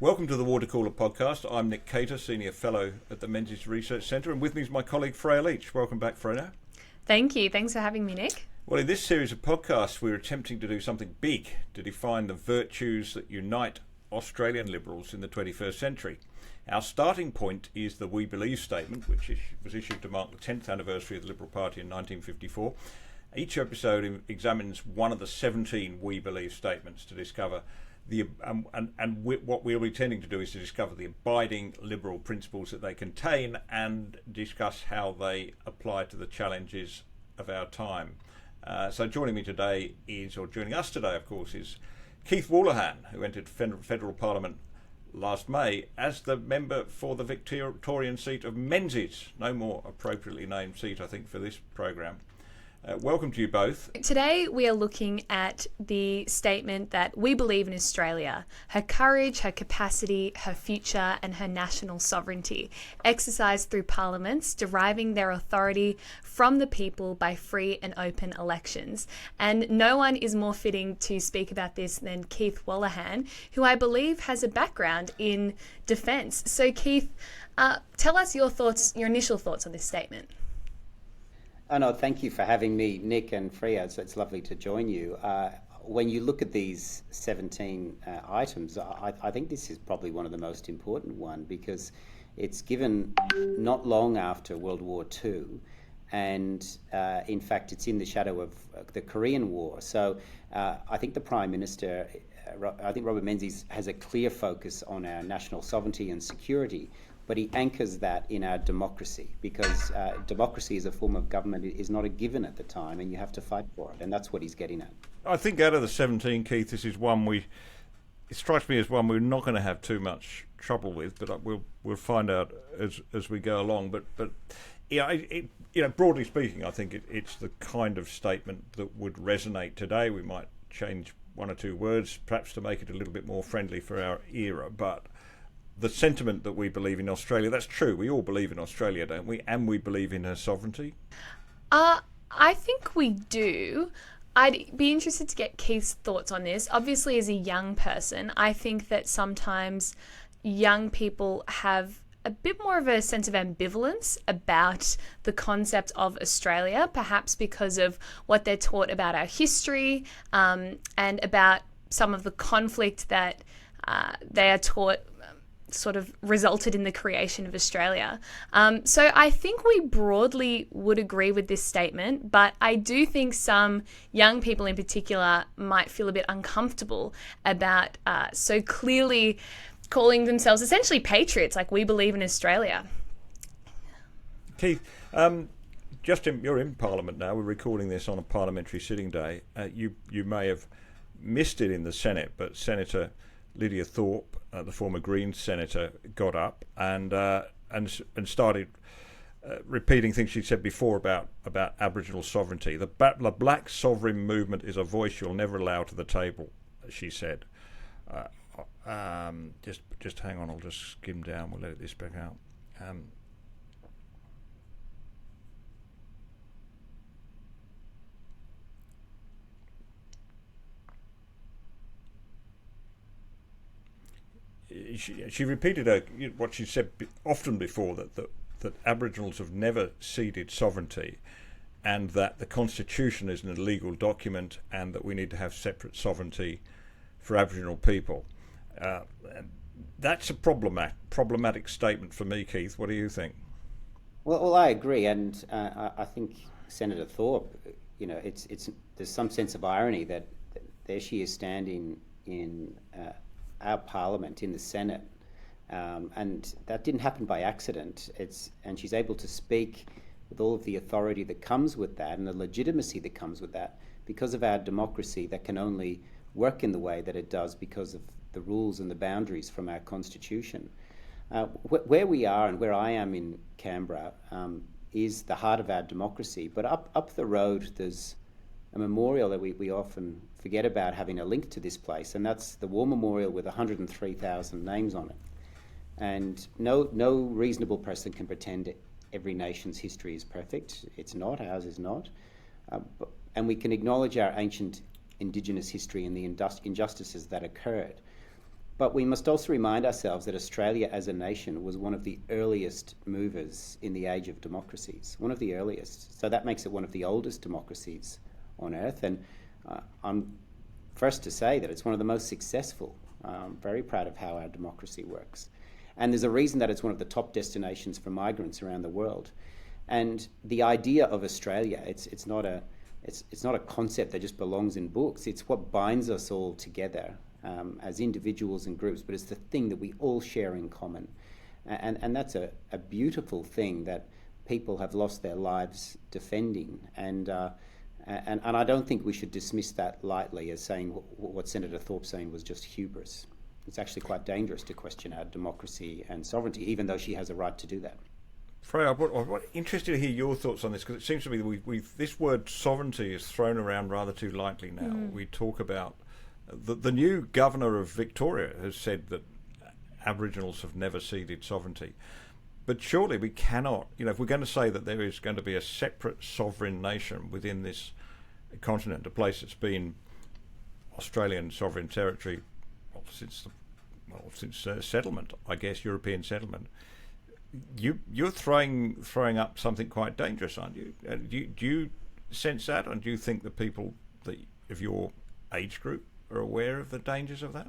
Welcome to the Water Cooler podcast. I'm Nick Cater, Senior Fellow at the Menzies Research Centre, and with me is my colleague Freya Leach. Welcome back, Freya. Thank you. Thanks for having me, Nick. Well, in this series of podcasts, we're attempting to do something big to define the virtues that unite Australian Liberals in the 21st century. Our starting point is the We Believe statement, which was issued to mark the 10th anniversary of the Liberal Party in 1954. Each episode examines one of the 17 We Believe statements to discover what we'll be tending to do is to discover the abiding liberal principles that they contain and discuss how they apply to the challenges of our time. So joining us today, of course, is Keith Wolahan, who entered federal parliament last May as the member for the Victorian seat of Menzies, no more appropriately named seat, I think, for this programme. Welcome to you both. Today we are looking at the statement that we believe in Australia, her courage, her capacity, her future and her national sovereignty, exercised through parliaments, deriving their authority from the people by free and open elections. And no one is more fitting to speak about this than Keith Wolahan, who I believe has a background in defence. So Keith, tell us your initial thoughts on this statement. Oh, no, thank you for having me, Nick and Freya. It's lovely to join you. When you look at these 17 items, I think this is probably one of the most important one because it's given not long after World War II, and in fact, it's in the shadow of the Korean War. So I think the Prime Minister, Robert Menzies, has a clear focus on our national sovereignty and security, but he anchors that in our democracy because democracy as a form of government is not a given at the time and you have to fight for it, and that's what he's getting at. I think out of the 17, Keith, this is one it strikes me as one we're not going to have too much trouble with, but we'll find out as we go along. But broadly speaking, I think it's the kind of statement that would resonate today. We might change one or two words, perhaps to make it a little bit more friendly for our era, but the sentiment that we believe in Australia, that's true. We all believe in Australia, don't we? And we believe in her sovereignty. I think we do. I'd be interested to get Keith's thoughts on this. Obviously, as a young person, I think that sometimes young people have a bit more of a sense of ambivalence about the concept of Australia, perhaps because of what they're taught about our history and about some of the conflict that they are taught sort of resulted in the creation of Australia. So I think we broadly would agree with this statement, but I do think some young people in particular might feel a bit uncomfortable about so clearly calling themselves essentially patriots, like we believe in Australia. Keith, you're in Parliament now. We're recording this on a parliamentary sitting day. You may have missed it in the Senate, but Senator Lydia Thorpe, the former Greens senator, got up and started repeating things she'd said before about Aboriginal sovereignty. The black sovereign movement is a voice you'll never allow to the table, she said. Just hang on, I'll just skim down. We'll let this back out. She repeated what she said often before, that Aboriginals have never ceded sovereignty and that the Constitution is an illegal document and that we need to have separate sovereignty for Aboriginal people. That's a problematic statement for me, Keith. What do you think? Well, I agree, and I think Senator Thorpe, there's some sense of irony that there she is standing in our Parliament, in the Senate, and that didn't happen by accident. And she's able to speak with all of the authority that comes with that and the legitimacy that comes with that because of our democracy that can only work in the way that it does because of the rules and the boundaries from our Constitution. Where we are and where I am in Canberra is the heart of our democracy, but up the road there's a memorial that we often forget about having a link to this place, and that's the War Memorial with 103,000 names on it. And no reasonable person can pretend every nation's history is perfect. It's not, ours is not. And we can acknowledge our ancient Indigenous history and the injustices that occurred. But we must also remind ourselves that Australia as a nation was one of the earliest movers in the age of democracies, one of the earliest. So that makes it one of the oldest democracies on earth. And I'm first to say that it's one of the most successful. I'm very proud of how our democracy works. And there's a reason that it's one of the top destinations for migrants around the world. And the idea of Australia, it's not a concept that just belongs in books. It's what binds us all together as individuals and groups, but it's the thing that we all share in common. And that's a beautiful thing that people have lost their lives defending. And I don't think we should dismiss that lightly as saying what Senator Thorpe's saying was just hubris. It's actually quite dangerous to question our democracy and sovereignty, even though she has a right to do that. Freya, I'm interested to hear your thoughts on this, because it seems to me that this word sovereignty is thrown around rather too lightly now. We talk about the new governor of Victoria has said that Aboriginals have never ceded sovereignty. But surely we cannot, if we're going to say that there is going to be a separate sovereign nation within this continent, a place that's been Australian sovereign territory since settlement, I guess, European settlement, you're throwing up something quite dangerous, aren't you? Do you sense that, and do you think the people of your age group are aware of the dangers of that?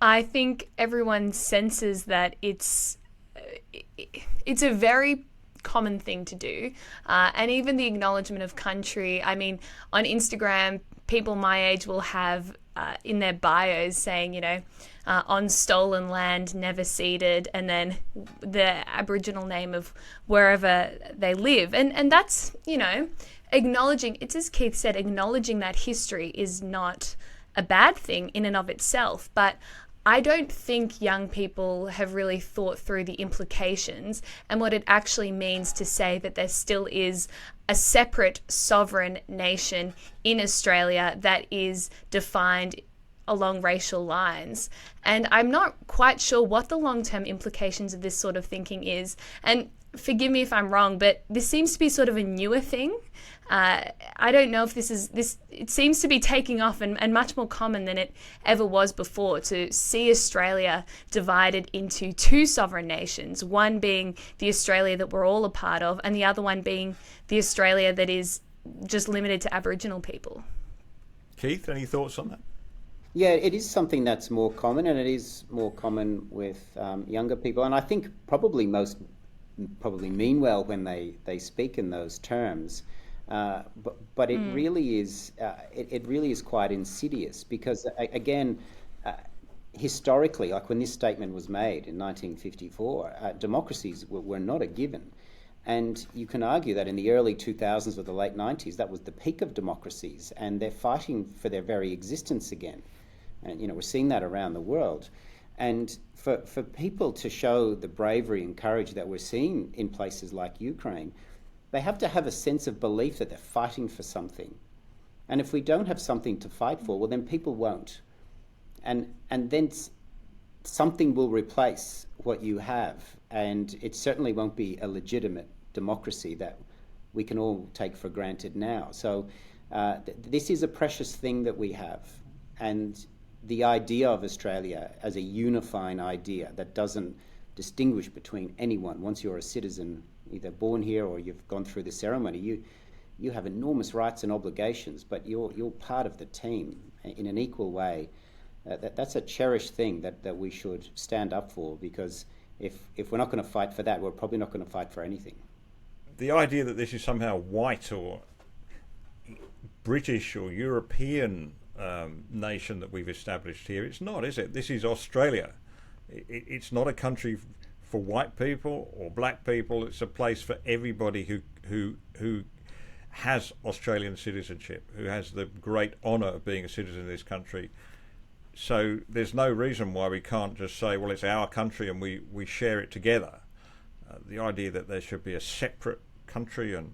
I think everyone senses that it's a very common thing to do, and even the acknowledgement of country. I mean, on Instagram, people my age will have in their bios saying, on stolen land, never ceded, and then the Aboriginal name of wherever they live. And that's, acknowledging, it's as Keith said, acknowledging that history is not a bad thing in and of itself. But I don't think young people have really thought through the implications and what it actually means to say that there still is a separate sovereign nation in Australia that is defined along racial lines. And I'm not quite sure what the long-term implications of this sort of thinking is. And forgive me if I'm wrong, but this seems to be sort of a newer thing. I don't know if it seems to be taking off and much more common than it ever was before, to see Australia divided into two sovereign nations, one being the Australia that we're all a part of, and the other one being the Australia that is just limited to Aboriginal people. Keith, any thoughts on that? Yeah, it is something that's more common, and it is more common with younger people. And I think probably most mean well when they speak in those terms. But it really is it really is quite insidious, because again, historically, like when this statement was made in 1954, democracies were not a given. And you can argue that in the early 2000s or the late 90s, that was the peak of democracies, and they're fighting for their very existence again. And we're seeing that around the world. And for people to show the bravery and courage that we're seeing in places like Ukraine, they have to have a sense of belief that they're fighting for something. And if we don't have something to fight for, well, then people won't. And then something will replace what you have. And it certainly won't be a legitimate democracy that we can all take for granted now. So this is a precious thing that we have. And the idea of Australia as a unifying idea that doesn't distinguish between anyone. Once you're a citizen, either born here or you've gone through the ceremony, you have enormous rights and obligations, but you're part of the team in an equal way. That's a cherished thing that we should stand up for, because if we're not going to fight for that, we're probably not going to fight for anything. The idea that this is somehow white or British or European nation that we've established here, it's not, is it? This is Australia. It's not a country for white people or black people. It's a place for everybody who has Australian citizenship, who has the great honour of being a citizen of this country. So there's no reason why we can't just say, well, it's our country and we share it together. The idea that there should be a separate country, and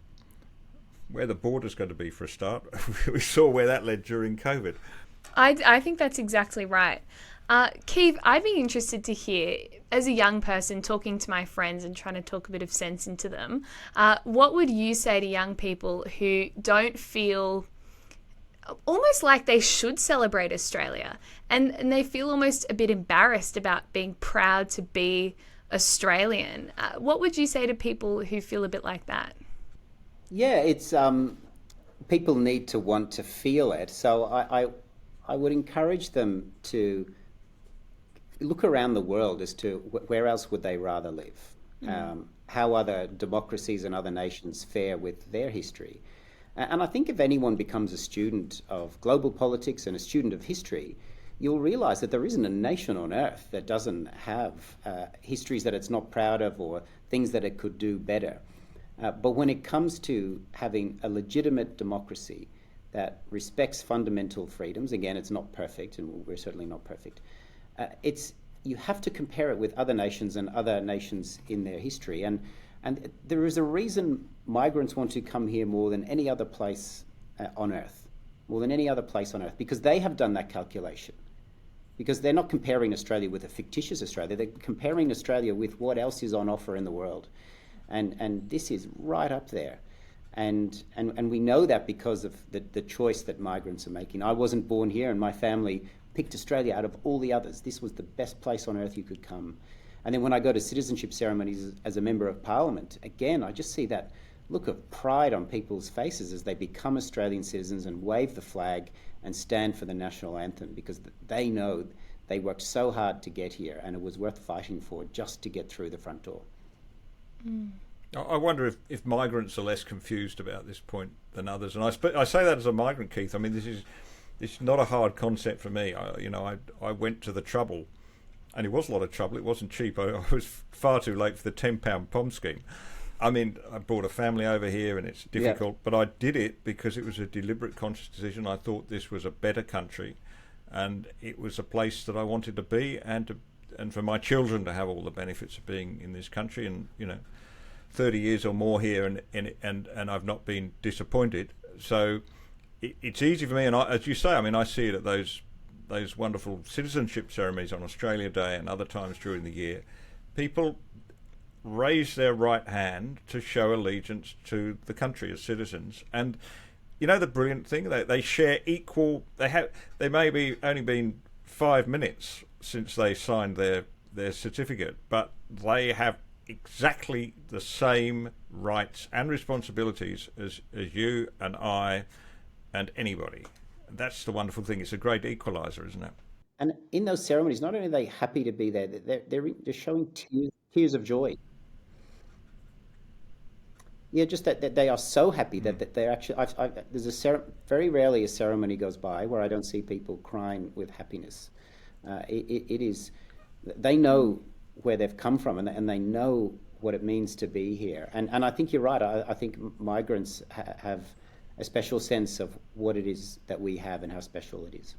where the border's going to be for a start, we saw where that led during COVID. I think that's exactly right. Keith, I'd be interested to hear, as a young person talking to my friends and trying to talk a bit of sense into them, what would you say to young people who don't feel almost like they should celebrate Australia, and they feel almost a bit embarrassed about being proud to be Australian. What would you say to people who feel a bit like that? Yeah, it's people need to want to feel it. So I would encourage them to look around the world as to where else would they rather live, how other democracies and other nations fare with their history. And I think if anyone becomes a student of global politics and a student of history, you'll realise that there isn't a nation on earth that doesn't have histories that it's not proud of or things that it could do better. But when it comes to having a legitimate democracy that respects fundamental freedoms, again, it's not perfect, and we're certainly not perfect, you have to compare it with other nations and other nations in their history. And there is a reason migrants want to come here more than any other place on earth, because they have done that calculation. Because they're not comparing Australia with a fictitious Australia, they're comparing Australia with what else is on offer in the world. And this is right up there. And we know that because of the choice that migrants are making. I wasn't born here, and my family picked Australia out of all the others. This was the best place on earth you could come. And then when I go to citizenship ceremonies as a member of parliament, again, I just see that look of pride on people's faces as they become Australian citizens and wave the flag and stand for the national anthem, because they know they worked so hard to get here and it was worth fighting for just to get through the front door. I wonder if migrants are less confused about this point than others. And I say that as a migrant, Keith. I mean, this is not a hard concept for me. I went to the trouble, and it was a lot of trouble. It wasn't cheap. I was far too late for the £10 POM scheme. I mean, I brought a family over here, and it's difficult, but I did it because it was a deliberate, conscious decision. I thought this was a better country, and it was a place that I wanted to be, and for my children to have all the benefits of being in this country. And 30 years or more here, and I've not been disappointed. So it's easy for me, and as you say, I mean, I see it at those wonderful citizenship ceremonies on Australia Day and other times during the year. People raise their right hand to show allegiance to the country as citizens, and the brilliant thing, they share equal. They may be only been 5 minutes since they signed their certificate, but they have exactly the same rights and responsibilities as you and I and anybody. That's the wonderful thing. It's a great equaliser, isn't it? And in those ceremonies, not only are they happy to be there, they're showing tears of joy. Yeah, just that they are so happy that they're actually. Very rarely a ceremony goes by where I don't see people crying with happiness. It is. They know where they've come from, and they know what it means to be here. And I think you're right. I think migrants have a special sense of what it is that we have and how special it is.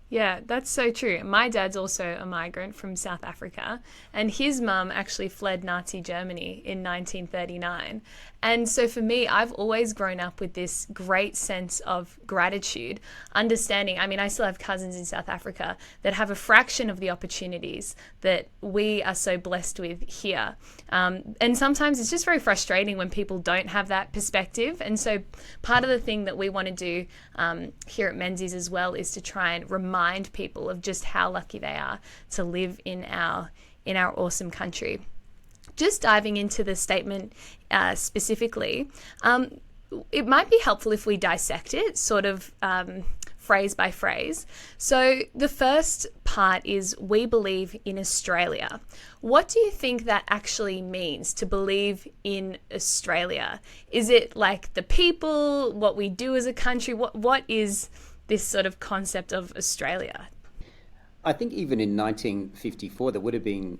Yeah, that's so true. My dad's also a migrant from South Africa, and his mum actually fled Nazi Germany in 1939. And so for me, I've always grown up with this great sense of gratitude, understanding. I mean, I still have cousins in South Africa that have a fraction of the opportunities that we are so blessed with here. And sometimes it's just very frustrating when people don't have that perspective. And so part of the thing that we want to do here at Menzies as well is to try and remind people of just how lucky they are to live in our awesome country. Just diving into the statement specifically, it might be helpful if we dissect it sort of phrase by phrase. So the first part is we believe in Australia. What do you think that actually means, to believe in Australia? Is it like the people, what we do as a country? What is this sort of concept of Australia? I think even in 1954, there would have been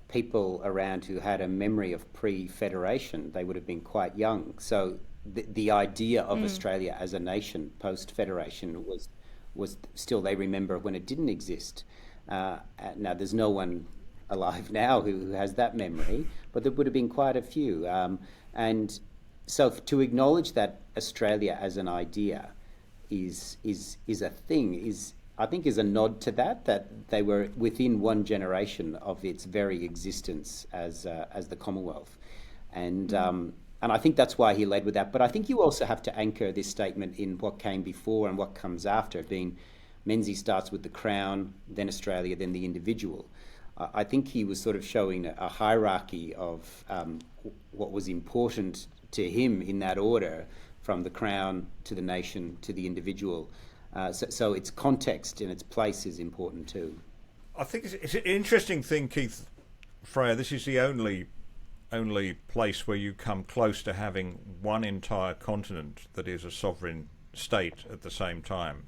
people around who had a memory of pre-federation. They would have been quite young. So the idea of Australia as a nation post-federation was still, they remember when it didn't exist. Now, there's no one alive now who has that memory, but there would have been quite a few. And so to acknowledge that Australia as an idea is a thing, I think is a nod to that they were within one generation of its very existence as the Commonwealth. And And I think that's why he led with that. But I think you also have to anchor this statement in what came before and what comes after, being Menzies starts with the Crown, then Australia, then the individual. I think he was sort of showing a hierarchy of what was important to him in that order, from the Crown to the nation to the individual. So its context and its place is important too. I think it's an interesting thing, Keith, Freya. This is the only place where you come close to having one entire continent that is a sovereign state at the same time.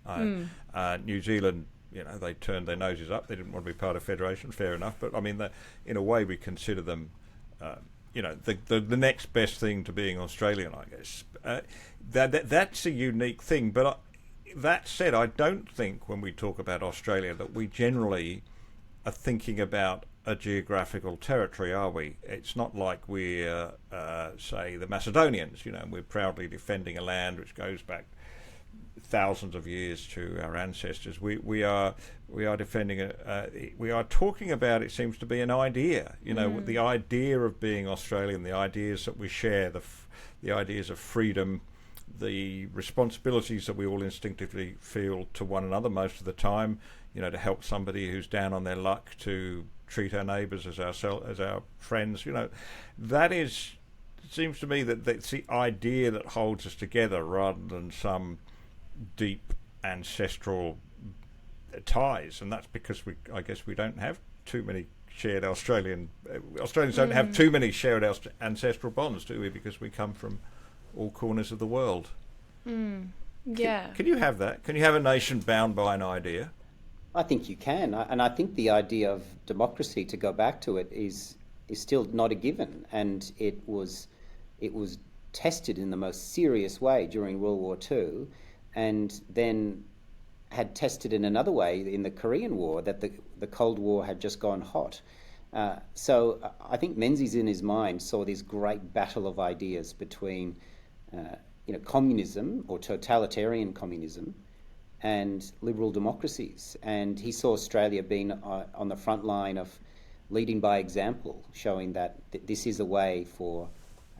New Zealand, they turned their noses up. They didn't want to be part of Federation, fair enough. But I mean, in a way, we consider them, the next best thing to being Australian, I guess. That's a unique thing. But that said, I don't think when we talk about Australia that we generally are thinking about a geographical territory, are we? It's not like we're, say, the Macedonians. We're proudly defending a land which goes back thousands of years to our ancestors. We are defending we are talking about, it seems to be, an idea. The idea of being Australian, the ideas that we share, the ideas of freedom, the responsibilities that we all instinctively feel to one another most of the time. To help somebody who's down on their luck, to treat our neighbours as our friends. That seems to me that that's the idea that holds us together, rather than some deep ancestral ties. And that's because I guess we don't have too many shared Australians don't have too many shared ancestral bonds, do we? Because we come from all corners of the world. Yeah. Can you have that? Can you have a nation bound by an idea? I think you can, and I think the idea of democracy, to go back to it, is still not a given, and it was tested in the most serious way during World War II, and then had tested in another way in the Korean War, that the Cold War had just gone hot. So I think Menzies, in his mind, saw this great battle of ideas between communism, or totalitarian communism, and liberal democracies. And he saw Australia being on the front line of leading by example, showing that this is a way for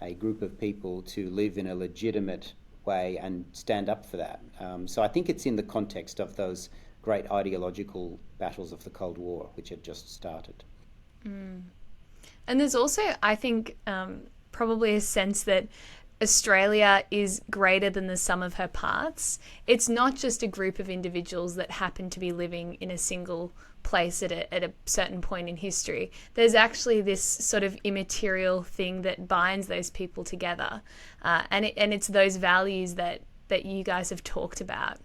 a group of people to live in a legitimate way and stand up for that. So I think it's in the context of those great ideological battles of the Cold War, which had just started. And there's also, I think, probably a sense that Australia is greater than the sum of her parts. It's not just a group of individuals that happen to be living in a single place at a certain point in history. There's actually this sort of immaterial thing that binds those people together, and it's those values that you guys have talked about.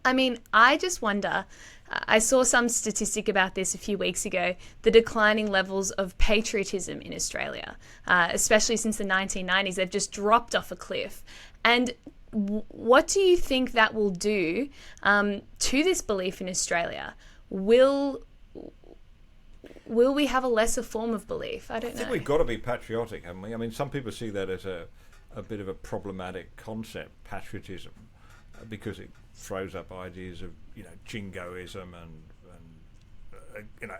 I mean, I just wonder, I saw some statistic about this a few weeks ago, the declining levels of patriotism in Australia, especially since the 1990s. They've just dropped off a cliff. And what do you think that will do to this belief in Australia? Will we have a lesser form of belief? I don't know. I think we've got to be patriotic, haven't we? I mean, some people see that as a bit of a problematic concept, patriotism, because it throws up ideas of jingoism and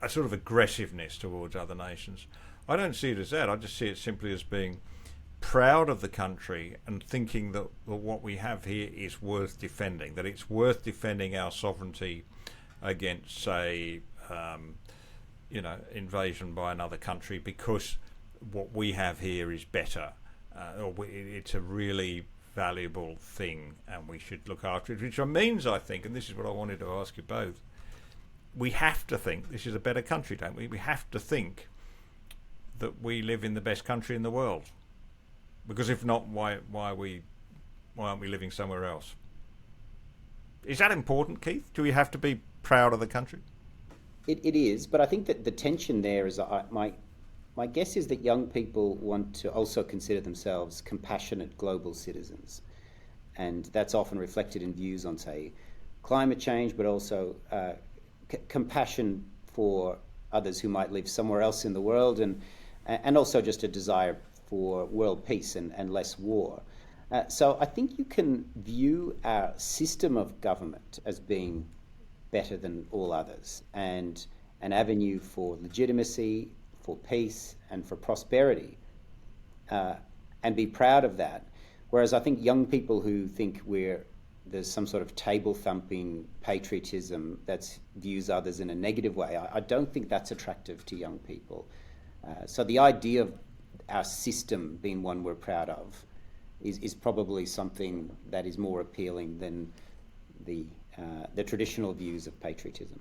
a sort of aggressiveness towards other nations. I don't see it as that. I just see it simply as being proud of the country and thinking that what we have here is worth defending, that it's worth defending our sovereignty against, say, invasion by another country, because what we have here is better, it's a really valuable thing and we should look after it, which means, I think, and this is what I wanted to ask you both, we have to think this is a better country, don't we? We have to think that we live in the best country in the world, because if not, why aren't we living somewhere else? Is that important, Keith? Do we have to be proud of the country? It is, but I think that the tension there is, my guess is that young people want to also consider themselves compassionate global citizens. And that's often reflected in views on, say, climate change, but also compassion for others who might live somewhere else in the world, and also just a desire for world peace and less war. So I think you can view our system of government as being better than all others, and an avenue for legitimacy, for peace, and for prosperity. and be proud of that. Whereas I think young people who think there's some sort of table thumping patriotism that views others in a negative way, I don't think that's attractive to young people. So the idea of our system being one we're proud of is probably something that is more appealing than the traditional views of patriotism.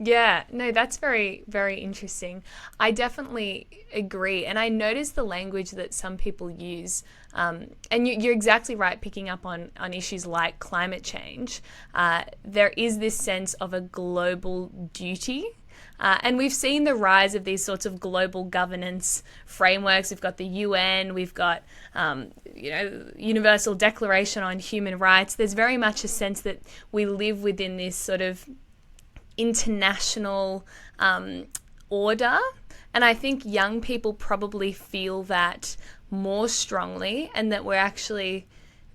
Yeah, no, that's very, very interesting. I definitely agree. And I notice the language that some people use. And you're exactly right, picking up on issues like climate change. There is this sense of a global duty. And we've seen the rise of these sorts of global governance frameworks. We've got the UN, we've got, Universal Declaration on Human Rights. There's very much a sense that we live within this sort of international order. And I think young people probably feel that more strongly, and that we're actually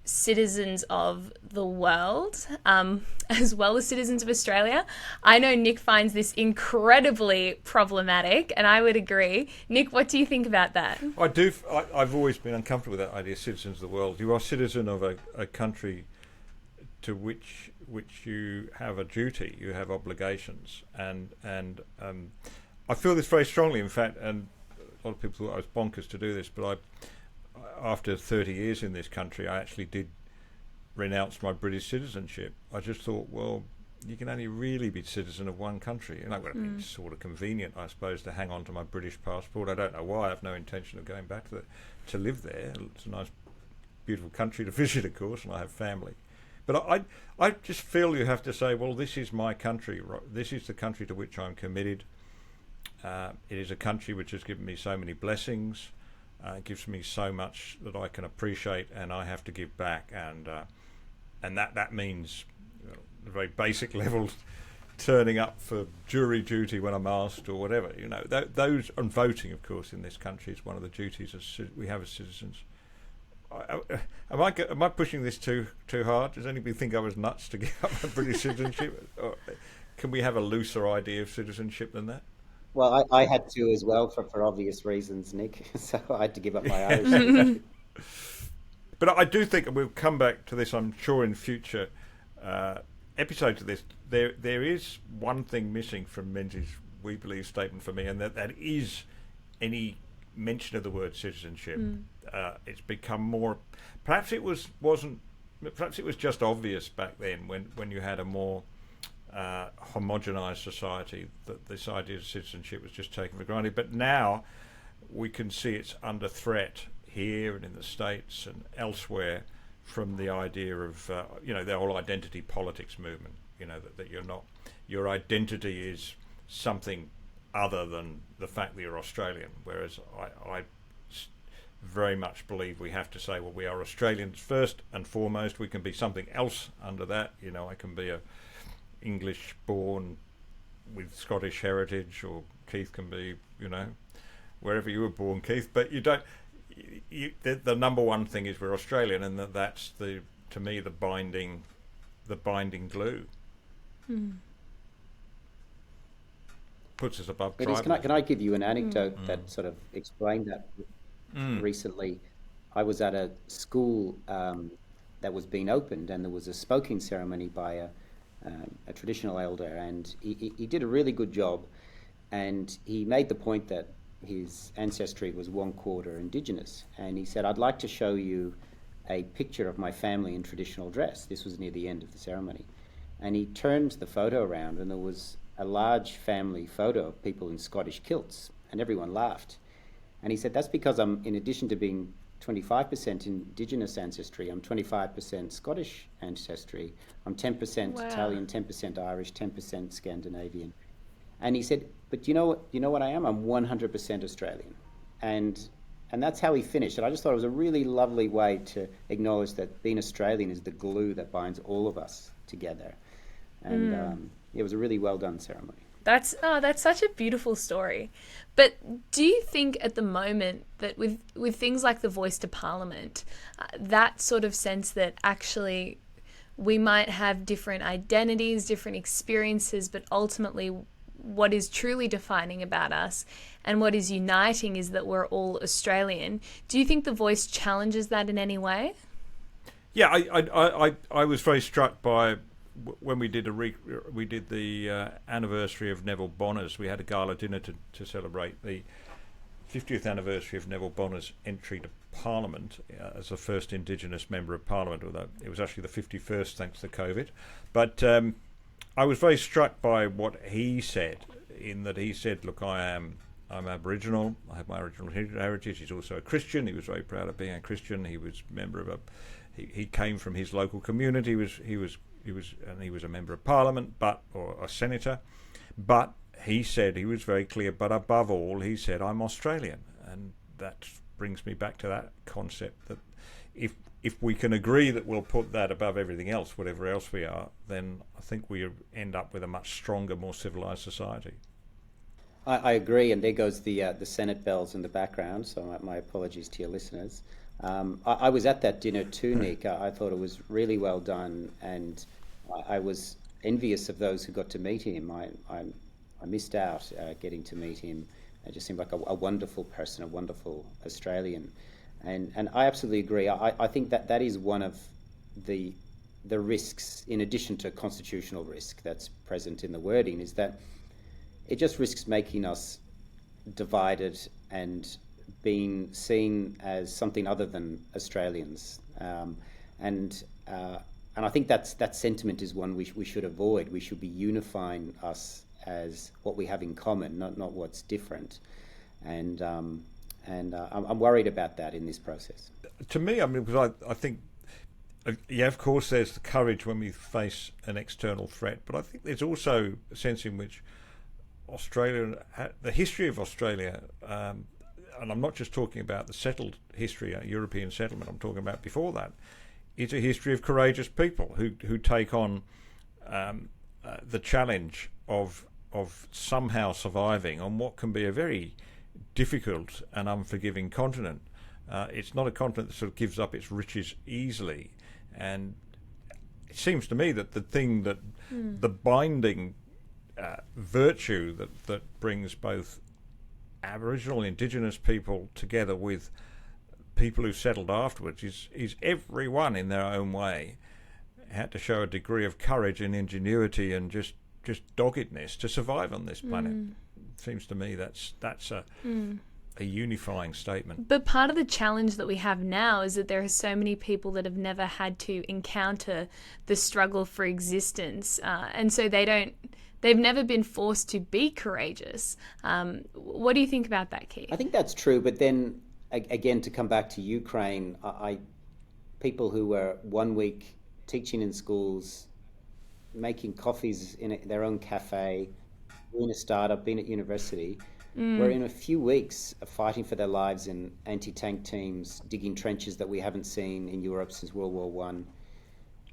citizens of the world, as well as citizens of Australia. I know Nick finds this incredibly problematic, and I would agree. Nick, what do you think about that? I do. I've always been uncomfortable with that idea, citizens of the world. You are a citizen of a country to which you have a duty, you have obligations, and I feel this very strongly. In fact, and a lot of people thought I was bonkers to do this, but after 30 years in this country, I actually did renounce my British citizenship. I just thought, well, you can only really be citizen of one country, and it would have been sort of convenient, I suppose, to hang on to my British passport. I don't know why. I have no intention of going back to live there. It's a nice, beautiful country to visit, of course, and I have family. But I just feel you have to say, well, this is my country. This is the country to which I'm committed. It is a country which has given me so many blessings. It gives me so much that I can appreciate, and I have to give back. And that means, the very basic level, turning up for jury duty when I'm asked, or whatever. Those, and voting, of course, in this country is one of the duties we have as citizens. Am I pushing this too hard? Does anybody think I was nuts to give up my British citizenship? Or can we have a looser idea of citizenship than that? Well, I had to as well for obvious reasons, Nick. So I had to give up my Irish citizenship. But I do think, and we'll come back to this, I'm sure, in future episodes of this. There is one thing missing from Menzies' We Believe statement for me, and that is any mention of the word citizenship. It's become more. Perhaps it was just obvious back then when you had a more homogenized society, that this idea of citizenship was just taken for granted. But now we can see it's under threat here and in the States and elsewhere from the idea of the whole identity politics movement. That your identity is something other than the fact that you're Australian. Whereas I very much believe we have to say, well, we are Australians first and foremost. We can be something else under that. I can be a English born with Scottish heritage, or Keith can be, wherever you were born, Keith. But you don't. The number one thing is we're Australian, and that's to me the binding glue. Puts us above tribal. Can I give you an anecdote that sort of explained that? Recently, I was at a school that was being opened, and there was a spoken ceremony by a traditional elder, and he did a really good job, and he made the point that his ancestry was 1/4 Indigenous, and he said, I'd like to show you a picture of my family in traditional dress. This was near the end of the ceremony, and he turned the photo around, and there was a large family photo of people in Scottish kilts, and everyone laughed. And he said, that's because in addition to being 25% Indigenous ancestry, I'm 25% Scottish ancestry, I'm 10% Italian, 10% Irish, 10% Scandinavian. And he said, but you know what I am? I'm 100% Australian. And that's how he finished. And I just thought it was a really lovely way to acknowledge that being Australian is the glue that binds all of us together. And it was a really well done ceremony. That's such a beautiful story. But do you think at the moment that with things like the Voice to Parliament, that sort of sense that actually we might have different identities, different experiences, but ultimately what is truly defining about us and what is uniting is that we're all Australian. Do you think The Voice challenges that in any way? Yeah, I was very struck by when we did the anniversary of Neville Bonner's. We had a gala dinner to celebrate the 50th anniversary of Neville Bonner's entry to Parliament as the first Indigenous member of Parliament, although it was actually the 51st thanks to COVID. But I was very struck by what he said, in that he said, look, I'm Aboriginal, I have my original heritage. He's also a Christian. He was very proud of being a Christian. He was member of he came from his local community. He was a member of Parliament, or a senator. But he said, he was very clear, but above all, he said, I'm Australian. And that brings me back to that concept that if we can agree that we'll put that above everything else, whatever else we are, then I think we end up with a much stronger, more civilised society. I agree, and there goes the Senate bells in the background, so my apologies to your listeners. I was at that dinner too, Nick. I thought it was really well done, and I was envious of those who got to meet him. I missed out getting to meet him. It just seemed like a wonderful person, a wonderful Australian. And I absolutely agree. I think that is one of the risks, in addition to constitutional risk that's present in the wording, is that it just risks making us divided and being seen as something other than Australians. And I think that sentiment is one we should avoid. We should be unifying us as what we have in common, not what's different. And I'm worried about that in this process. To me, I mean, because I think, yeah, of course, there's the courage when we face an external threat, but I think there's also a sense in which Australia, the history of Australia, and I'm not just talking about the settled history, European settlement, I'm talking about before that, it's a history of courageous people who take on the challenge of somehow surviving on what can be a very difficult and unforgiving continent. It's not a continent that sort of gives up its riches easily, and it seems to me that the thing that the binding virtue that brings both Aboriginal Indigenous people together with people who settled afterwards is everyone in their own way had to show a degree of courage and ingenuity and just doggedness to survive on this planet. It seems to me that's a unifying statement. But part of the challenge that we have now is that there are so many people that have never had to encounter the struggle for existence, and so they've never been forced to be courageous. What do you think about that, Keith? I think that's true, but then again, to come back to Ukraine, people who were 1 week teaching in schools, making coffees in their own cafe, being a startup, being at university, were in a few weeks fighting for their lives in anti-tank teams, digging trenches that we haven't seen in Europe since World War One.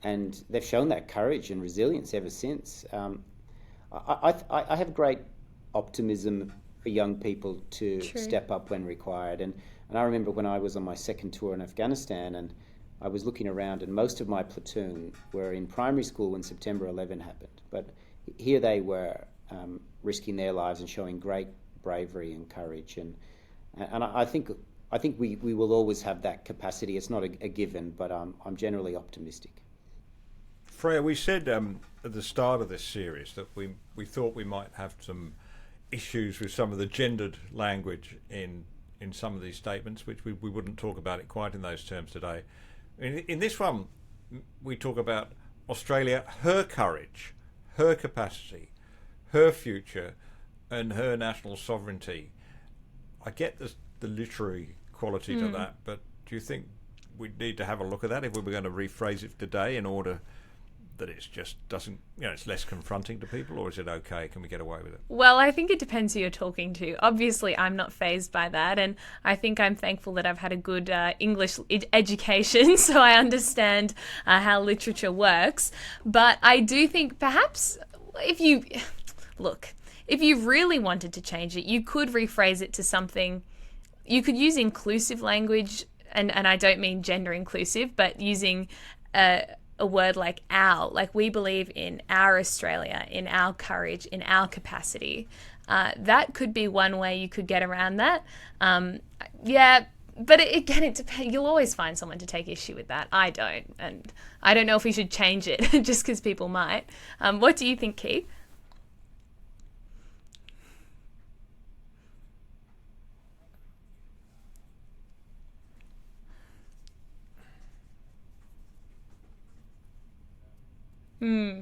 And they've shown that courage and resilience ever since. I have great optimism for young people to step up when required. And I remember when I was on my second tour in Afghanistan, and I was looking around, and most of my platoon were in primary school when September 11 happened. But here they were risking their lives and showing great bravery and courage. And I think we will always have that capacity. It's not a given, but I'm generally optimistic. Freya, we said at the start of this series that we thought we might have some issues with some of the gendered language in some of these statements, which we wouldn't talk about it quite in those terms today. In this one, we talk about Australia, her courage, her capacity, her future, and her national sovereignty. I get the literary quality to that, but do you think we'd need to have a look at that if we were going to rephrase it today in order that it just doesn't, it's less confronting to people, or is it okay? Can we get away with it? Well, I think it depends who you're talking to. Obviously, I'm not fazed by that, and I think I'm thankful that I've had a good English education, so I understand how literature works. But I do think perhaps if you really wanted to change it, you could rephrase it to something. You could use inclusive language, and I don't mean gender inclusive, but using a word like our, like we believe in our Australia, in our courage, in our capacity. That could be one way you could get around that. Yeah, but again, it depends. You'll always find someone to take issue with that. I don't. And I don't know if we should change it just because people might. What do you think, Keith? Hmm.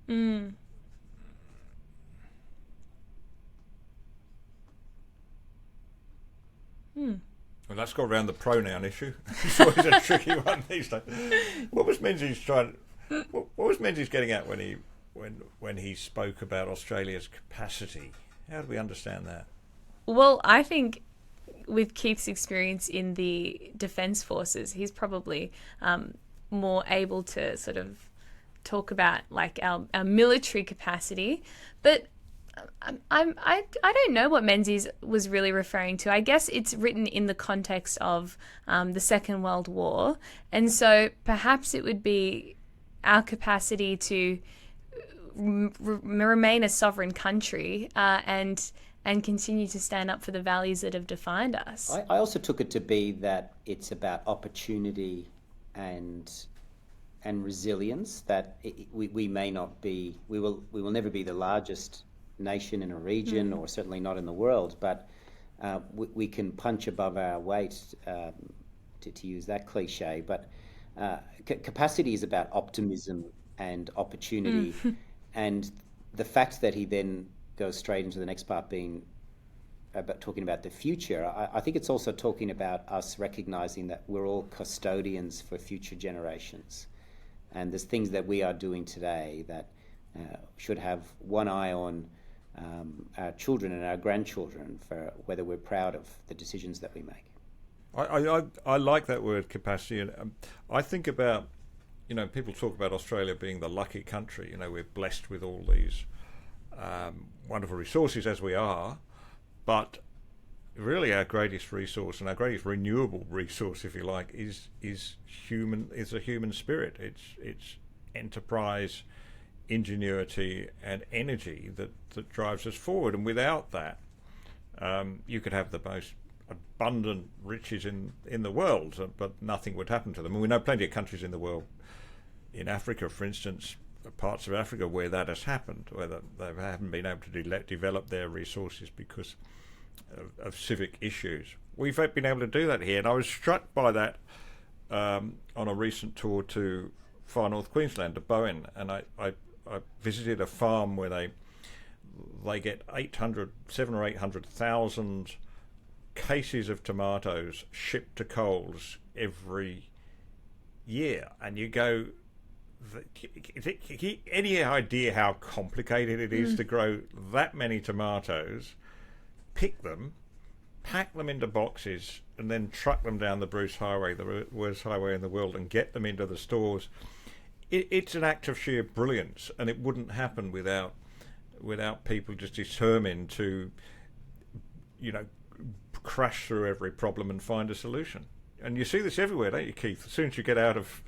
Mm. Hmm. Well, let's go around the pronoun issue. It's always a tricky one these days. What was Menzies What was Menzies getting at when he spoke about Australia's capacity? How do we understand that? Well, I think with Keith's experience in the Defence Forces, he's probably more able to sort of talk about like our military capacity. But I don't know what Menzies was really referring to. I guess it's written in the context of the Second World War, and so perhaps it would be our capacity to remain a sovereign country and continue to stand up for the values that have defined us. I also took it to be that it's about opportunity and resilience. That we may not be, we will never be the largest nation in a region, or certainly not in the world, but we can punch above our weight, to use that cliche. But capacity is about optimism and opportunity, and the fact that he then goes straight into the next part being about talking about the future, I think it's also talking about us recognizing that we're all custodians for future generations, and there's things that we are doing today that should have one eye on our children and our grandchildren, for whether we're proud of the decisions that we make. I like that word capacity, and I think about, people talk about Australia being the lucky country. We're blessed with all these wonderful resources as we are, but really our greatest resource and our greatest renewable resource, if you like, is a human spirit. It's enterprise, ingenuity and energy that drives us forward, and without that you could have the most abundant riches in the world, but nothing would happen to them. And we know plenty of countries in the world, in Africa for instance, parts of Africa where that has happened, where they haven't been able to develop their resources because of civic issues. We've been able to do that here, and I was struck by that on a recent tour to far north Queensland, to Bowen, and I visited a farm where they get 700,000 or 800,000 cases of tomatoes shipped to Coles every year, and you go, any idea how complicated it is to grow that many tomatoes, pick them, pack them into boxes, and then truck them down the Bruce Highway, the worst highway in the world, and get them into the stores? It's an act of sheer brilliance, and it wouldn't happen without people just determined to, crash through every problem and find a solution. And you see this everywhere, don't you, Keith? As soon as you get out of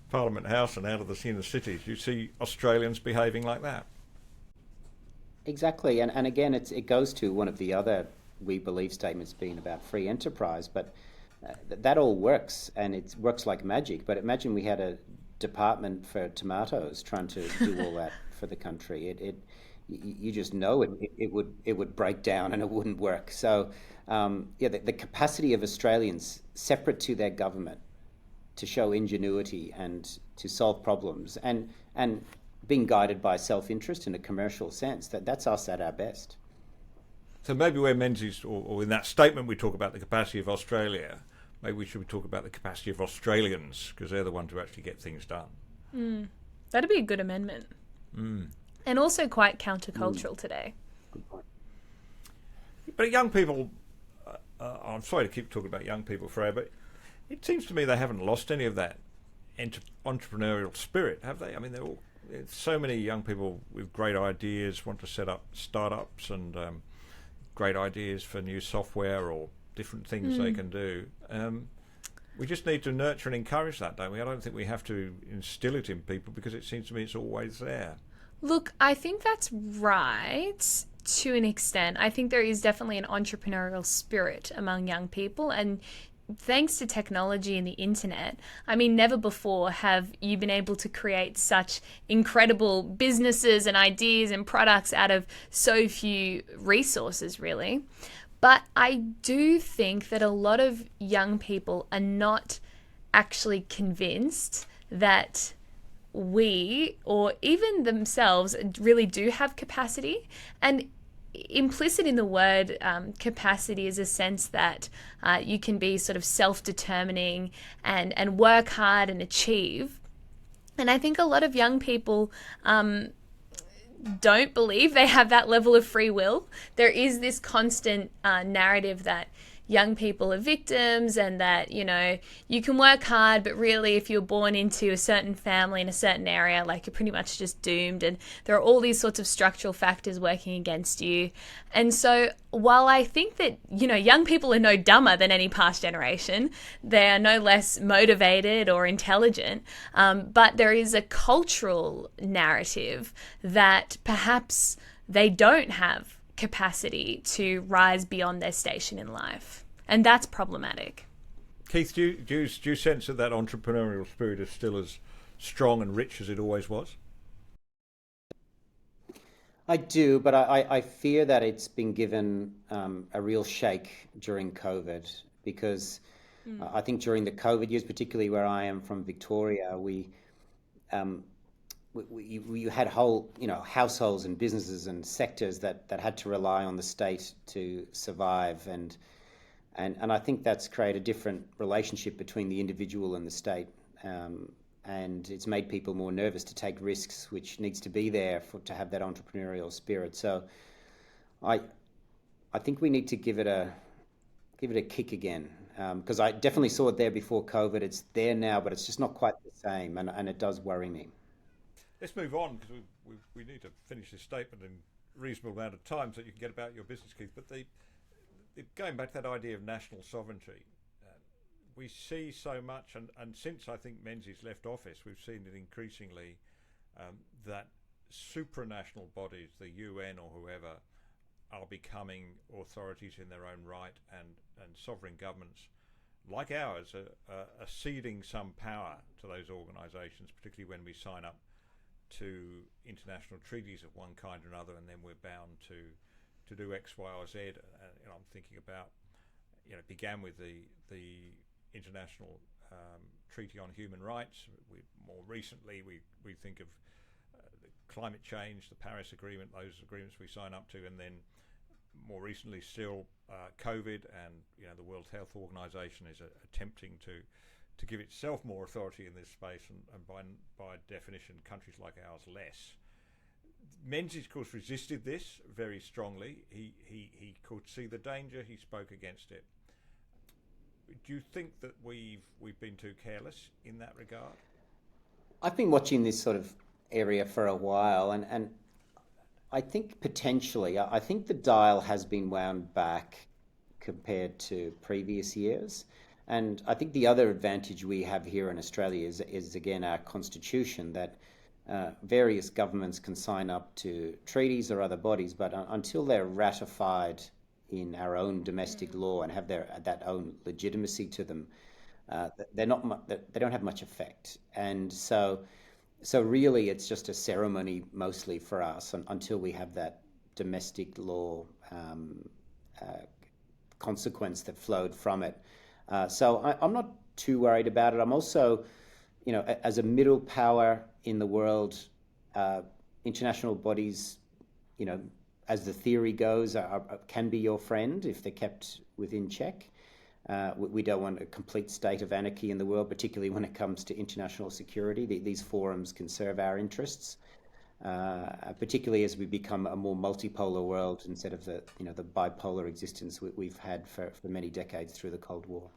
Parliament House and out of the inner cities, you see Australians behaving like that. Exactly, and again, it goes to one of the other we believe statements being about free enterprise, but that all works, and it works like magic. But imagine we had a department for tomatoes trying to do all that for the country. You just know it would break down and it wouldn't work. So the capacity of Australians, separate to their government, to show ingenuity and to solve problems, and being guided by self-interest in a commercial sense, that's us at our best. So maybe where Menzies, or in that statement we talk about the capacity of Australia, maybe we should talk about the capacity of Australians, because they're the ones who actually get things done. That'd be a good amendment. And also quite countercultural today. Good point. But young people I'm sorry to keep talking about young people, Freya, but it seems to me they haven't lost any of that entrepreneurial spirit, have they? I mean, there's so many young people with great ideas want to set up startups and great ideas for new software or different things they can do. We just need to nurture and encourage that, don't we? I don't think we have to instill it in people because it seems to me it's always there. Look, I think that's right to an extent. I think there is definitely an entrepreneurial spirit among young people, and thanks to technology and the internet, I mean, never before have you been able to create such incredible businesses and ideas and products out of so few resources, really. But I do think that a lot of young people are not actually convinced that we, or even themselves, really do have capacity. And implicit in the word capacity is a sense that you can be sort of self-determining and work hard and achieve. And I think a lot of young people don't believe they have that level of free will. There is this constant narrative that young people are victims and that, you know, you can work hard, but really if you're born into a certain family in a certain area, like, you're pretty much just doomed. And there are all these sorts of structural factors working against you. And so while I think that, you know, young people are no dumber than any past generation, they are no less motivated or intelligent, but there is a cultural narrative that perhaps they don't have capacity to rise beyond their station in life. And that's problematic. Keith, do you sense that that entrepreneurial spirit is still as strong and rich as it always was? I do, but I fear that it's been given a real shake during COVID, because I think during the COVID years, particularly where I am from Victoria, we had whole, households and businesses and sectors that had to rely on the state to survive, and I think that's created a different relationship between the individual and the state, and it's made people more nervous to take risks, which needs to be there to have that entrepreneurial spirit. So I think we need to give it a kick again, because I definitely saw it there before COVID. It's there now, but it's just not quite the same, and it does worry me. Let's move on, because we need to finish this statement in a reasonable amount of time so you can get about your business, Keith. But going back to that idea of national sovereignty, we see so much, and since I think Menzies left office, we've seen it increasingly, that supranational bodies, the UN or whoever, are becoming authorities in their own right, and sovereign governments like ours are ceding some power to those organisations, particularly when we sign up to international treaties of one kind or another, and then we're bound to do X, Y, or Z. I'm thinking about, it began with the International Treaty on Human Rights. More recently, we think of the climate change, the Paris Agreement, those agreements we sign up to, and then more recently still COVID, and the World Health Organization is attempting to give itself more authority in this space, and by definition, countries like ours less. Menzies, of course, resisted this very strongly. He could see the danger. He spoke against it. Do you think that we've been too careless in that regard? I've been watching this sort of area for a while, and I think potentially, I think the dial has been wound back compared to previous years. And I think the other advantage we have here in Australia is again, our constitution, that various governments can sign up to treaties or other bodies, but until they're ratified in our own domestic law and have that own legitimacy to them, they don't have much effect. And so really it's just a ceremony mostly for us until we have that domestic law consequence that flowed from it. So I'm not too worried about it. I'm also, as a middle power in the world, international bodies, as the theory goes, can be your friend if they're kept within check. We don't want a complete state of anarchy in the world, particularly when it comes to international security. These forums can serve our interests. particularly as we become a more multipolar world instead of the bipolar existence we've had for many decades through the Cold War.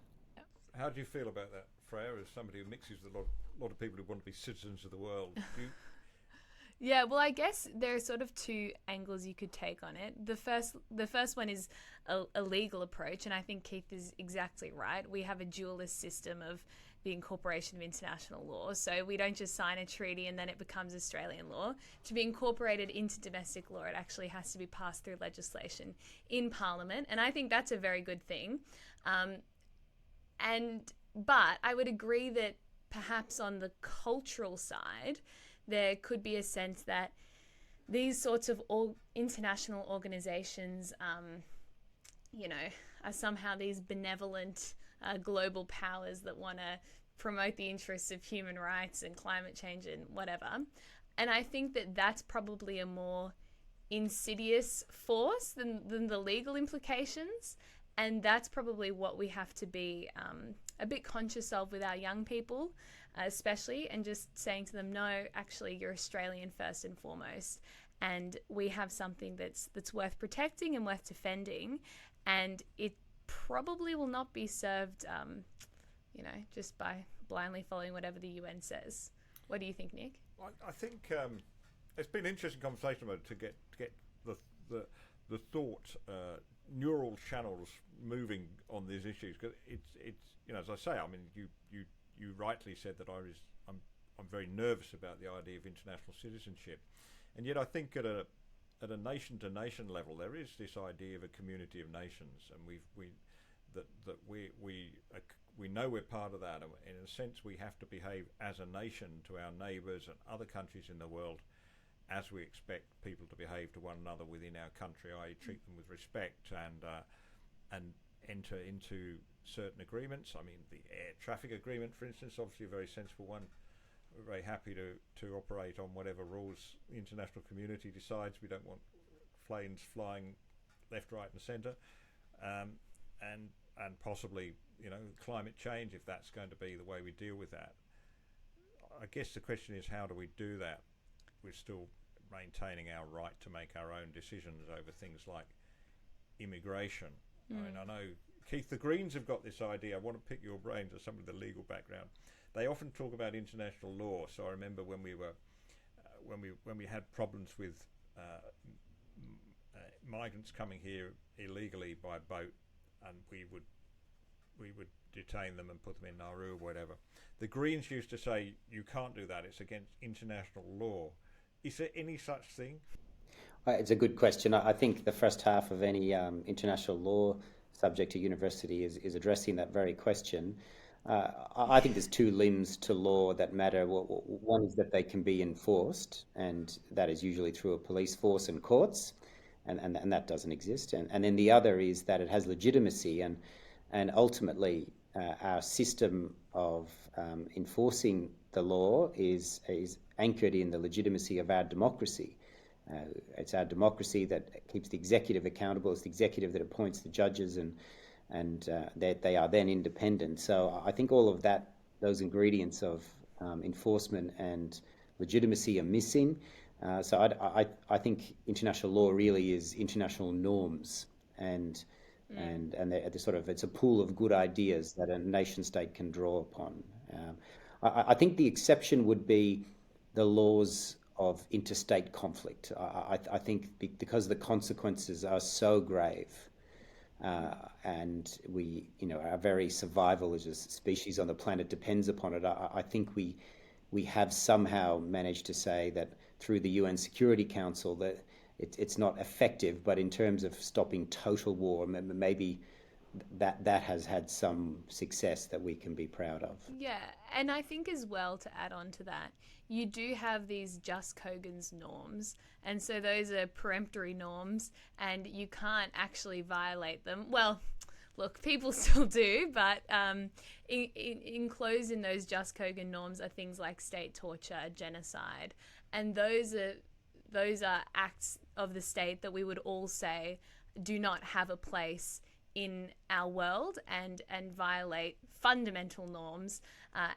How do you feel about that, Freya, as somebody who mixes with a lot of people who want to be citizens of the world? Yeah, well, I guess there are sort of two angles you could take on it. The first one is a legal approach, and I think Keith is exactly right. We have a dualist system of the incorporation of international law. So we don't just sign a treaty and then it becomes Australian law. To be incorporated into domestic law, it actually has to be passed through legislation in Parliament, and I think that's a very good thing. But I would agree that perhaps on the cultural side, there could be a sense that these sorts of international organizations, are somehow these benevolent global powers that want to promote the interests of human rights and climate change and whatever. And I think that that's probably a more insidious force than the legal implications. And that's probably what we have to be a bit conscious of with our young people, especially, and just saying to them, no, actually, you're Australian first and foremost. And we have something that's worth protecting and worth defending. And it probably will not be served, just by blindly following whatever the UN says. What do you think, Nick? I think it's been an interesting conversation about it to get the thought neural channels moving on these issues, because it's as I say, I mean, you rightly said that I'm very nervous about the idea of international citizenship, and yet I think at a nation to nation level there is this idea of a community of nations, and we know we're part of that, and in a sense we have to behave as a nation to our neighbours and other countries in the world as we expect people to behave to one another within our country, i.e. treat them with respect and enter into certain agreements. I mean, the air traffic agreement, for instance, obviously a very sensible one. We're very happy to operate on whatever rules the international community decides. We don't want planes flying left, right and centre. And possibly, climate change, if that's going to be the way we deal with that. I guess the question is, how do we do that? We're still maintaining our right to make our own decisions over things like immigration. I mean, I know, Keith, the Greens have got this idea. I want to pick your brains as somebody with a legal background. They often talk about international law. So I remember when we had problems with migrants coming here illegally by boat, and we would detain them and put them in Nauru or whatever. The Greens used to say, you can't do that, it's against international law. Is there any such thing? It's a good question. I think the first half of any international law subject to university is addressing that very question. I think there's two limbs to law that matter. One is that they can be enforced, and that is usually through a police force and courts, and that doesn't exist. And then the other is that it has legitimacy, and ultimately our system of enforcing the law is anchored in the legitimacy of our democracy. It's our democracy that keeps the executive accountable. It's the executive that appoints the judges, and they are then independent. So I think all of that, those ingredients of enforcement and legitimacy are missing. So I think international law really is international norms, and they're sort of, it's a pool of good ideas that a nation state can draw upon. I think the exception would be the laws of interstate conflict. I think because the consequences are so grave, and our very survival as a species on the planet depends upon it. I think we have somehow managed to say that through the UN Security Council that it's not effective, but in terms of stopping total war, maybe that has had some success that we can be proud of. Yeah, and I think as well, to add on to that, you do have these just Kogan's norms, and so those are peremptory norms, and you can't actually violate them. Well, look, people still do, but enclosed in those just Kogan norms are things like state torture, genocide, and those are acts of the state that we would all say do not have a place in our world and violate fundamental norms,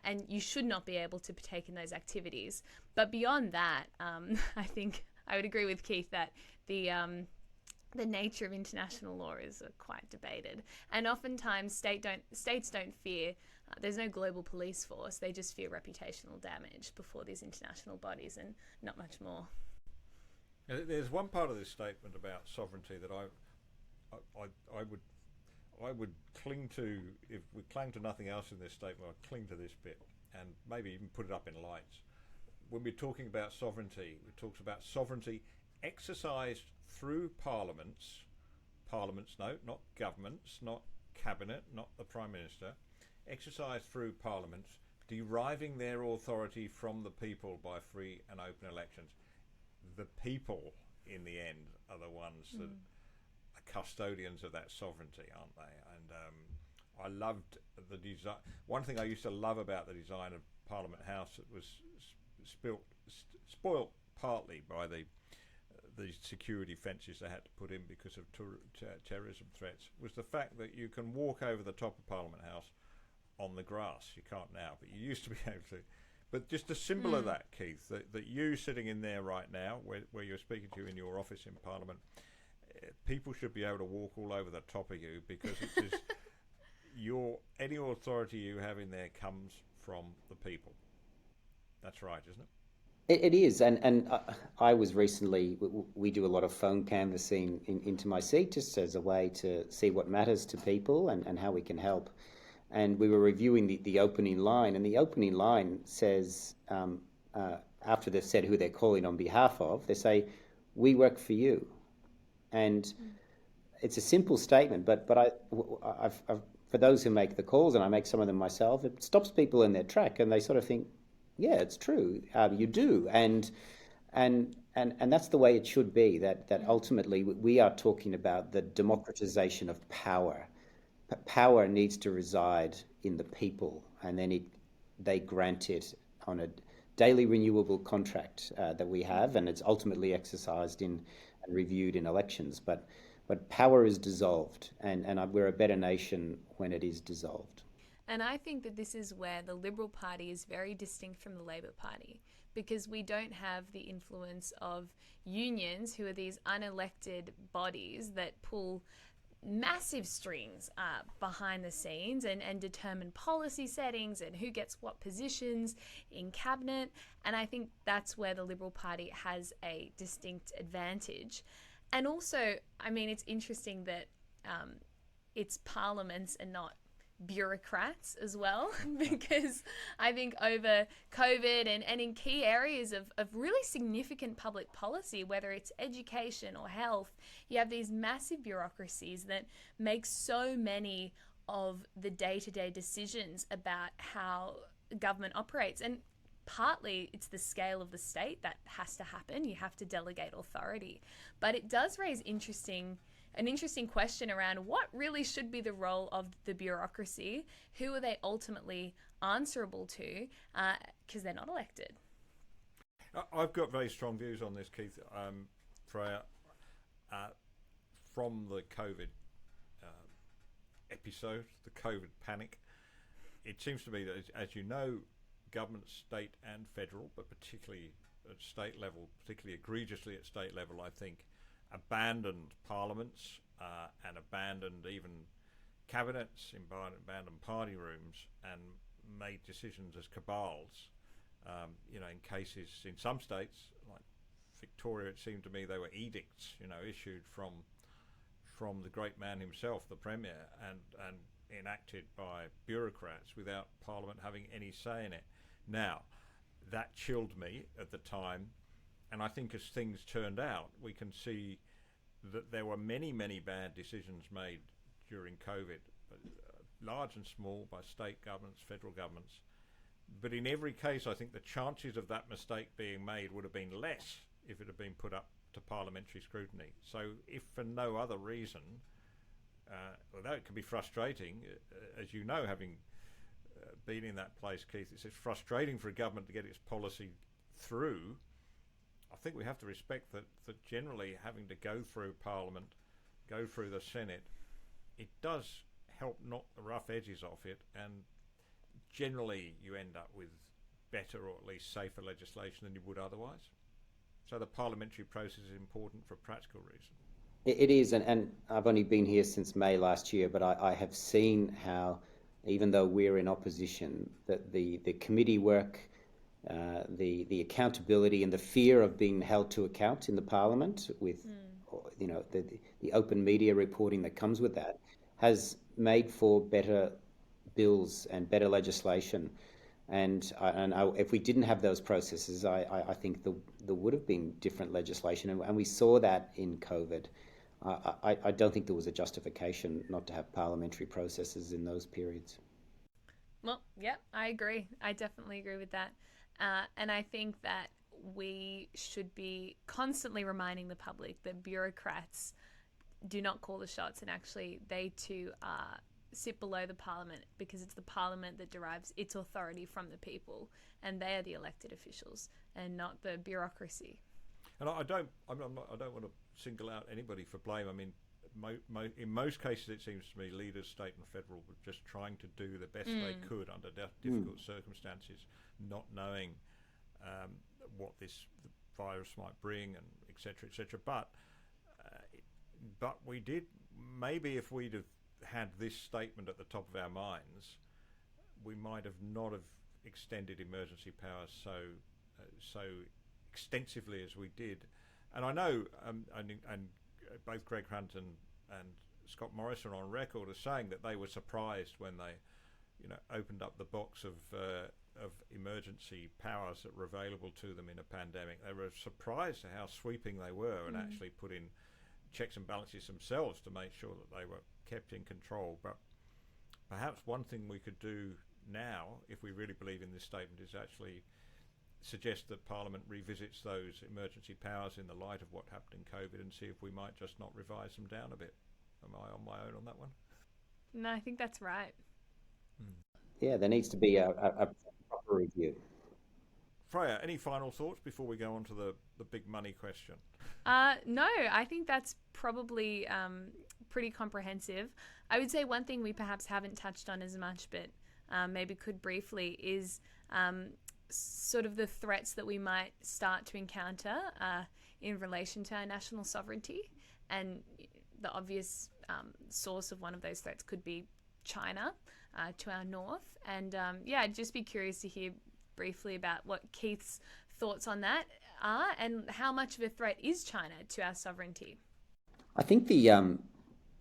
and you should not be able to partake in those activities. But beyond that, I think I would agree with Keith that the nature of international law is quite debated, and oftentimes states don't fear. There's no global police force; they just fear reputational damage before these international bodies, and not much more. There's one part of this statement about sovereignty that I would cling to. If we cling to nothing else in this statement, I'd cling to this bit and maybe even put it up in lights. When we're talking about sovereignty, it talks about sovereignty exercised through parliaments, no, not governments, not cabinet, not the Prime Minister, exercised through parliaments, deriving their authority from the people by free and open elections. The people, in the end, are the ones that are custodians of that sovereignty, aren't they? And I loved the design. One thing I used to love about the design of Parliament House that was spoilt partly by the security fences they had to put in because of terrorism threats was the fact that you can walk over the top of Parliament House on the grass. You can't now, but you used to be able to. But just a symbol of that, Keith, that you sitting in there right now, where you're speaking to in your office in Parliament, people should be able to walk all over the top of you because it is any authority you have in there comes from the people. That's right, isn't it? It is, and I was recently, we do a lot of phone canvassing into my seat just as a way to see what matters to people and how we can help. And we were reviewing the opening line, and the opening line says, after they've said who they're calling on behalf of, they say, "We work for you." And it's a simple statement, but I've, for those who make the calls, and I make some of them myself, it stops people in their track, and they sort of think, yeah, it's true. You do, and that's the way it should be. That ultimately we are talking about the democratization of power. Power needs to reside in the people, and then they grant it on a daily renewable contract that we have, and it's ultimately exercised and reviewed in elections. But power is dissolved, and we're a better nation when it is dissolved. And I think that this is where the Liberal Party is very distinct from the Labor Party, because we don't have the influence of unions, who are these unelected bodies that pull massive strings behind the scenes and determine policy settings and who gets what positions in cabinet. And I think that's where the Liberal Party has a distinct advantage. And also, I mean, it's interesting that it's parliaments and not bureaucrats as well, because I think over COVID and in key areas of really significant public policy, whether it's education or health, you have these massive bureaucracies that make so many of the day-to-day decisions about how government operates. And partly it's the scale of the state that has to happen. You have to delegate authority. But it does raise an interesting question around what really should be the role of the bureaucracy. Who are they ultimately answerable to? Because they're not elected. I've got very strong views on this, Keith. Freya, from the COVID episode, the COVID panic, it seems to me that, as you know, government, state and federal, but particularly at state level, particularly egregiously at state level, I think, abandoned parliaments and abandoned even cabinets, abandoned party rooms, and made decisions as cabals. In cases in some states, like Victoria, it seemed to me they were edicts, issued from the great man himself, the Premier, and enacted by bureaucrats without Parliament having any say in it. Now, that chilled me at the time. And I think as things turned out, we can see that there were many, many bad decisions made during COVID, large and small, by state governments, federal governments. But in every case, I think the chances of that mistake being made would have been less if it had been put up to parliamentary scrutiny. So if for no other reason, although it can be frustrating, as you know, having been in that place, Keith, it's frustrating for a government to get its policy through. I think we have to respect that generally having to go through Parliament, go through the Senate, it does help knock the rough edges off it, and generally you end up with better or at least safer legislation than you would otherwise. So the parliamentary process is important for practical reasons. It is, and I've only been here since May last year, but I have seen how, even though we're in opposition, that the committee work, the accountability and the fear of being held to account in the Parliament with, the open media reporting that comes with that, has made for better bills and better legislation. And if we didn't have those processes, I think there would have been different legislation, and we saw that in COVID. I don't think there was a justification not to have parliamentary processes in those periods. Well, yeah, I agree. I definitely agree with that. And I think that we should be constantly reminding the public that bureaucrats do not call the shots, and actually they too sit below the Parliament, because it's the Parliament that derives its authority from the people, and they are the elected officials and not the bureaucracy. And I don't want to single out anybody for blame. I mean, in most cases, it seems to me leaders, state and federal, were just trying to do the best they could under difficult circumstances, not knowing what the virus might bring, and et cetera, but we did, maybe if we'd have had this statement at the top of our minds, we might have not have extended emergency powers so extensively as we did. And I know, and both Greg Hunt and Scott Morrison are on record as saying that they were surprised when they, opened up the box of emergency powers that were available to them in a pandemic. They were surprised at how sweeping they were, and actually put in checks and balances themselves to make sure that they were kept in control. But perhaps one thing we could do now, if we really believe in this statement, is actually suggest that Parliament revisits those emergency powers in the light of what happened in COVID, and see if we might just not revise them down a bit. Am I on my own on that one? No, I think that's right. Yeah, there needs to be a proper review. Freya, any final thoughts before we go on to the big money question? No, I think that's probably pretty comprehensive. I would say one thing we perhaps haven't touched on as much, but maybe could briefly, is sort of the threats that we might start to encounter in relation to our national sovereignty. And the obvious source of one of those threats could be China to our north. And I'd just be curious to hear briefly about what Keith's thoughts on that are, and how much of a threat is China to our sovereignty? I think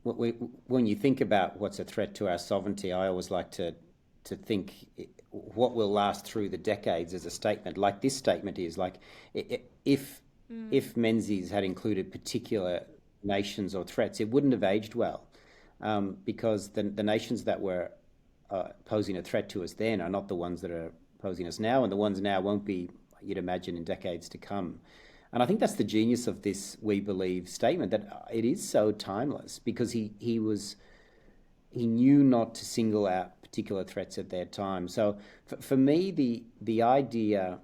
when you think about what's a threat to our sovereignty, I always like to think what will last through the decades as a statement. Like this statement is, like, if Menzies had included particular nations or threats, it wouldn't have aged well, because the nations that were posing a threat to us then are not the ones that are posing us now, and the ones now won't be, you'd imagine, in decades to come. And I think that's the genius of this "we believe" statement, that it is so timeless, because he knew not to single out particular threats at their time. So for me, the idea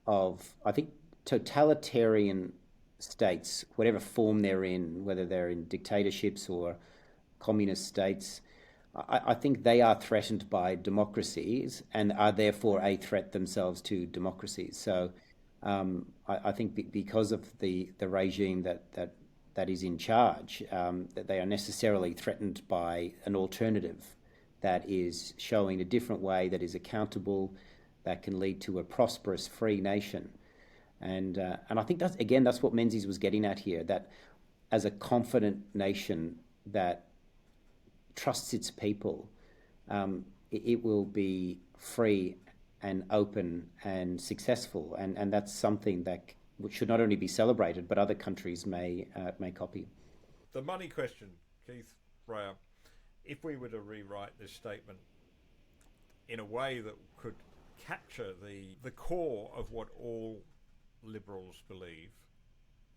of, I think, totalitarian states, whatever form they're in, whether they're in dictatorships or communist states, I think they are threatened by democracies and are therefore a threat themselves to democracies. So I think because of the regime that is in charge, that they are necessarily threatened by an alternative that is showing a different way, that is accountable, that can lead to a prosperous, free nation. And I think that's what Menzies was getting at here, that as a confident nation that trusts its people, it will be free and open and successful, and that's something that should not only be celebrated, but other countries may copy. The money question, Keith, Freya, if we were to rewrite this statement in a way that could capture the core of what all Liberals believe,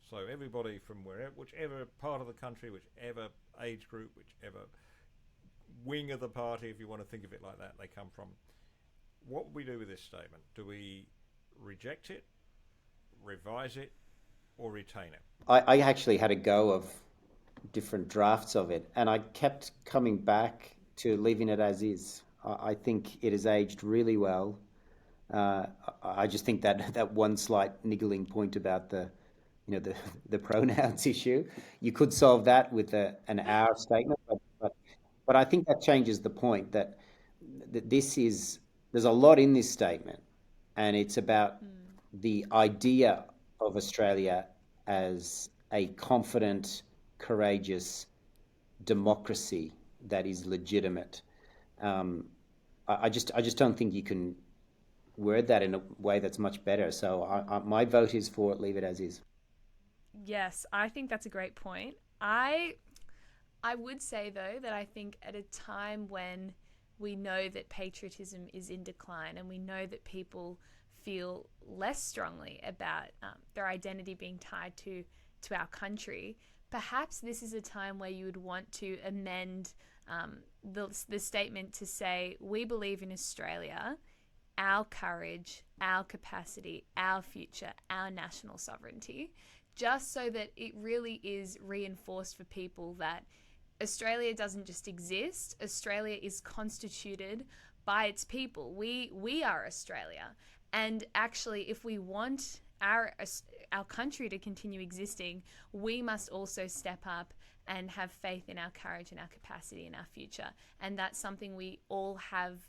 so everybody from whichever part of the country, whichever age group, whichever wing of the party, if you want to think of it like that, they come from, what would we do with this statement? Do we reject it, revise it, or retain it? I actually had a go of different drafts of it, and I kept coming back to leaving it as is. I think it has aged really well. Uh, I just think that that one slight niggling point about the pronouns issue, you could solve that with an our statement, but I think that changes the point that there's a lot in this statement, and it's about the idea of Australia as a confident, courageous democracy that is legitimate. Um, I just don't think you can word that in a way that's much better. So my vote is for leave it as is. Yes, I think that's a great point. I would say though that I think at a time when we know that patriotism is in decline and we know that people feel less strongly about their identity being tied to our country, perhaps this is a time where you would want to amend the statement to say, we believe in Australia, our courage, our capacity, our future, our national sovereignty, just so that it really is reinforced for people that Australia doesn't just exist. Australia is constituted by its people. We are Australia. And actually, if we want our country to continue existing, we must also step up and have faith in our courage and our capacity and our future. And that's something we all have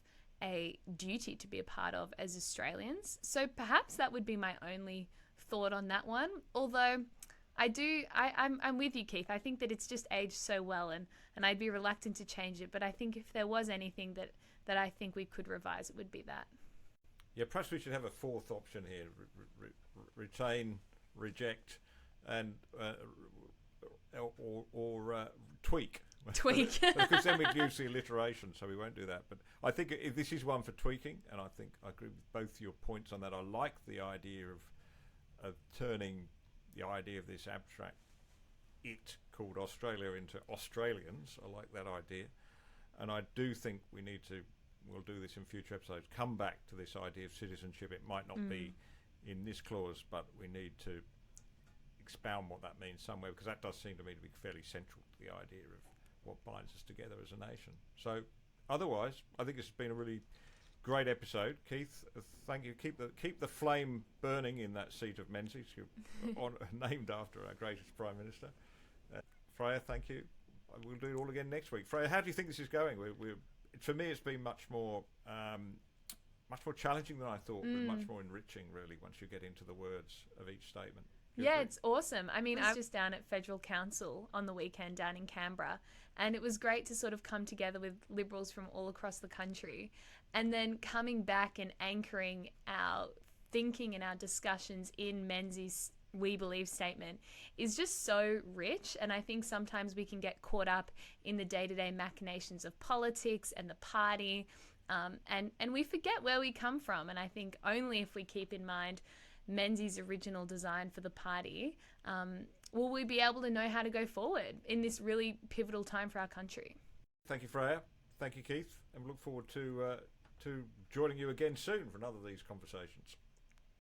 a duty to be a part of as Australians. So perhaps that would be my only thought on that one. Although I'm with you, Keith. I think that it's just aged so well, and I'd be reluctant to change it. But I think if there was anything that I think we could revise, it would be that. Yeah, perhaps we should have a fourth option here: retain, reject, and or tweak. Tweak. Because then we'd use the alliteration, so we won't do that. But I think if this is one for tweaking, and I think I agree with both your points on that. I like the idea of turning the idea of this abstract it called Australia into Australians. I like that idea, and I do think we'll do this in future episodes, come back to this idea of citizenship. It might not be in this clause, but we need to expound what that means somewhere, because that does seem to me to be fairly central to the idea of what binds us together as a nation. So otherwise, I think it's been a really great episode. Keith, thank you. Keep the flame burning in that seat of Menzies, named after our greatest Prime Minister. Freya, thank you. We'll do it all again next week. Freya, how do you think this is going? For me, it's been much more challenging than I thought, but much more enriching, really, once you get into the words of each statement. Yeah, it's awesome. I mean, I was just down at Federal Council on the weekend down in Canberra, and it was great to sort of come together with Liberals from all across the country, and then coming back and anchoring our thinking and our discussions in Menzies' We Believe statement is just so rich. And I think sometimes we can get caught up in the day-to-day machinations of politics and the party, and we forget where we come from. And I think only if we keep in mind Menzies' original design for the party, will we be able to know how to go forward in this really pivotal time for our country. Thank you, Freya. Thank you, Keith, and we look forward to joining you again soon for another of these conversations.